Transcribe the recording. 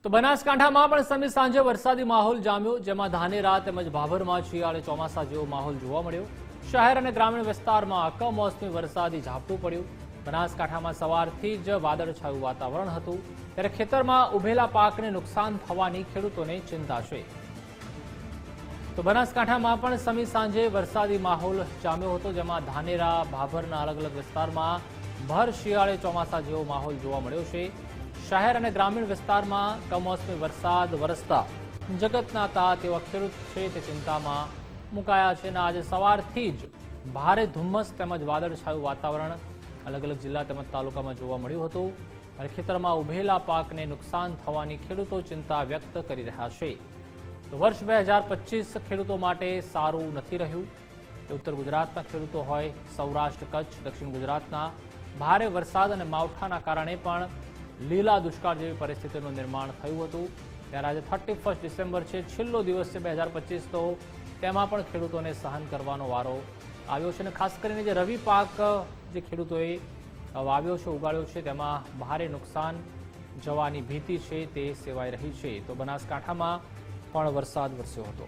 તો બનાસકાંઠામાં પણ સમી સાંજે વરસાદી માહોલ જામ્યો, જેમાં ધાનેરા તેમજ ભાભરમાં શિયાળે ચોમાસા જેવો માહોલ જોવા મળ્યો। શહેર અને ગ્રામીણ વિસ્તારમાં કમોસમી વરસાદી ઝાપટું પડ્યું। બનાસકાંઠામાં સવારથી જ વાદળછાયું વાતાવરણ હતું, ત્યારે ખેતરમાં ઉભેલા પાકને નુકસાન થવાની ખેડૂતોને ચિંતા છે। તો બનાસકાંઠામાં પણ સમી સાંજે વરસાદી માહોલ જામ્યો હતો, જેમાં ધાનેરા ભાભરના અલગ અલગ વિસ્તારમાં ભર શિયાળે ચોમાસા જેવો માહોલ જોવા મળ્યો છે। શહેર અને ગ્રામીણ વિસ્તારમાં કમોસમી વરસાદ વરસતા જગતના તાત એવા ખેડૂત છે તે ચિંતામાં મુકાયા છે। અને આજે સવારથી જ ભારે ધુમ્મસ તેમજ વાદળછાયું વાતાવરણ અલગ અલગ જિલ્લા તેમજ તાલુકામાં જોવા મળ્યું હતું, અને ખેતરમાં ઉભેલા પાકને નુકસાન થવાની ખેડૂતો ચિંતા વ્યક્ત કરી રહ્યા છે। તો વર્ષ 2025 ખેડૂતો માટે સારું નથી રહ્યું। ઉત્તર ગુજરાતના ખેડૂતો હોય, સૌરાષ્ટ્ર, કચ્છ, દક્ષિણ ગુજરાતના ભારે વરસાદ અને માવઠાના કારણે પણ લીલા દુષ્કાળ જેવી પરિસ્થિતિનું નિર્માણ થયું હતું। ત્યારે આજે 31 ડિસેમ્બર છે, છેલ્લો દિવસ છે 2025, તો તેમાં પણ ખેડૂતોને સહન કરવાનો વારો આવ્યો છે। અને ખાસ કરીને જે રવિ પાક જે ખેડૂતોએ વાવ્યો છે, ઉગાડ્યો છે, તેમાં ભારે નુકસાન જવાની ભીતિ છે તે સેવાઈ રહી છે। તો બનાસકાંઠામાં પણ વરસાદ વરસ્યો હતો।